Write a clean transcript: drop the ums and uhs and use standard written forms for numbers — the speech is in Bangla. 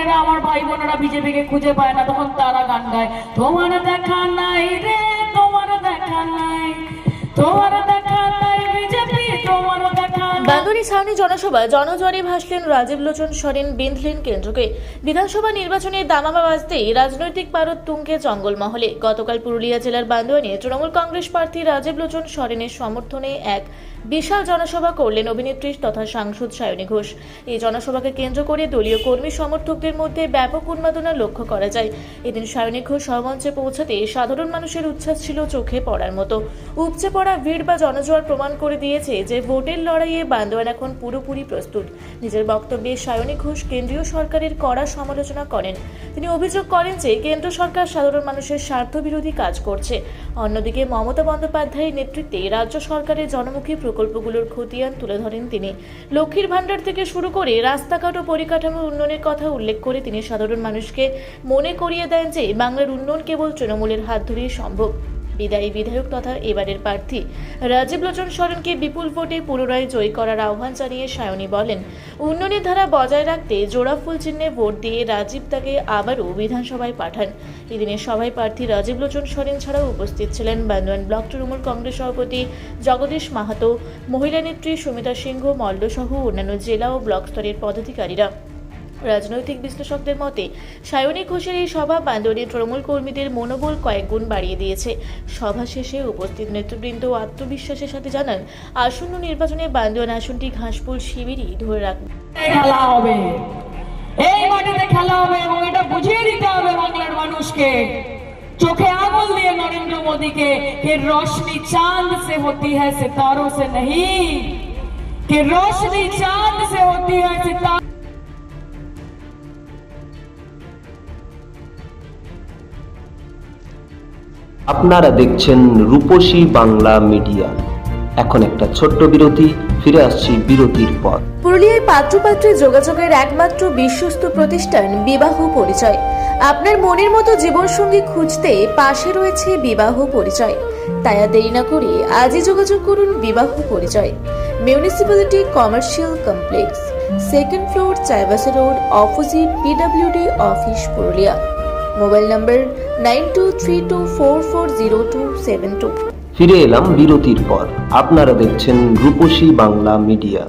বোনেরা, আমার ভাই বোনেরা বিজেপিকে খুঁজে পায় না, তখন তারা গান গায়, তোমার দেখা নাই রে, তোমার দেখা নাই, তোমার দেখা নাই বিজেপি, তোমার দেখা নাই। বান্দোয়ারি ছাউনি জনসভা জনজোয়ারে ভাসলেন রাজীব লোচন সরেন, বিঁধলেন কেন্দ্রকে। বিধানসভা নির্বাচনে দামামা বাজতেই রাজনৈতিক পারদ তুঙ্গে জঙ্গলমহলে। গতকাল পুরুলিয়া জেলার বান্দোয়ারে তৃণমূল কংগ্রেস প্রার্থী রাজীব লোচন সরেনের সমর্থনে এক বিশাল জনসভা করলেন অভিনেত্রী তথা সাংসদ সায়নী ঘোষ। এই জনসভাকে কেন্দ্র করে দলীয় কর্মী সমর্থকদের মধ্যে ব্যাপক উন্মাদনা লক্ষ্য করা যায়। এদিন সায়নী ঘোষ সভামঞ্চে পৌঁছাতে সাধারণ মানুষের উচ্ছ্বাস ছিল চোখে পড়ার মতো। উপচে পড়া ভিড় বা জনজোয়ার প্রমাণ করে দিয়েছে যে ভোটের লড়াইয়ে বান্দোয়ান এখন পুরোপুরি প্রস্তুত। নিজের বক্তব্যে সায়নী ঘোষ কেন্দ্রীয় সরকারের কড়া সমালোচনা করেন। তিনি অভিযোগ করেন যে কেন্দ্র সরকার সাধারণ মানুষের স্বার্থবিরোধী কাজ করছে। অন্যদিকে মমতা বন্দ্যোপাধ্যায়ের নেতৃত্বে রাজ্য সরকারের জনমুখী প্রকল্পগুলোর খতিয়ান তুলে ধরেন তিনি। লক্ষ্মীর ভাণ্ডার থেকে শুরু করে রাস্তাঘাট ও পরিকাঠামো উন্নয়নের কথা উল্লেখ করে তিনি সাধারণ মানুষকে মনে করিয়ে দেন যে বাংলার উন্নয়ন কেবল তৃণমূলের হাত ধরেই সম্ভব। বিদায়ী বিধায়ক তথা এবারের প্রার্থী রাজীব লোচন সরেনকে বিপুল ভোটে পুনরায় জয়ী করার আহ্বান জানিয়ে সায়নী বলেন, উন্নয়নের ধারা বজায় রাখতে জোড়া ফুল চিহ্নে ভোট দিয়ে রাজীব তাকে আবারও বিধানসভায় পাঠান। এদিনের সভায় প্রার্থী রাজীব লোচন সরেন ছাড়াও উপস্থিত ছিলেন বান্দোয়ান ব্লক তৃণমূল কংগ্রেস সভাপতি জগদীশ মাহাতো, মহিলা নেত্রী সুমিতা সিংহ মল্ল সহ অন্যান্য জেলা ও ব্লক স্তরের পদাধিকারীরা। রাজনৈতিক বিশ্লেষকদের মতে সায়নী ঘোষের এই সভা বান্দোয়ারের তৃণমূল কর্মীদের মনোবল কয়েক গুণ বাড়িয়ে দিয়েছে। সভা শেষে উপস্থিত নেতৃবৃন্দ আত্মবিশ্বাসের সাথে জানান, আসন্ন নির্বাচনে বান্দোয়ান আসনটি ঘাসফুল শিবিরই ধরে রাখবে। খেলা হবে, এই মাটিতে খেলা হবে এবং এটা বুঝিয়ে দিতে হবে বাংলার মানুষকে, চোখে আঙুল দিয়ে নরেন্দ্র মোদীকে, कि रोशनी चांद से होती है सितारों से नहीं, कि रोशनी चांद से होती है सितारों। আপনারা দেখছেন রূপসী বাংলা মিডিয়া। এখন একটা ছোট্ট বিরতি, ফিরে আসছি বিরতির পর। পুরুলিয়ায় পাত্রপাত্রী যোগাযোগের একমাত্র বিশ্বস্ত প্রতিষ্ঠান বিবাহ পরিচয়। আপনার মনের মতো জীবনসঙ্গী খুঁজতে পাশে রয়েছে বিবাহ পরিচয়। তাই আর দেরি না করে আজই যোগাযোগ করুন বিবাহ পরিচয়। Municipality commercial complex, second floor, Chaibasa road, opposite PWD office, Purulia. Mobile নম্বর 9232440272। ফিরে এলাম বিরতির পর। আপনারা দেখছেন রূপসী বাংলা মিডিয়া।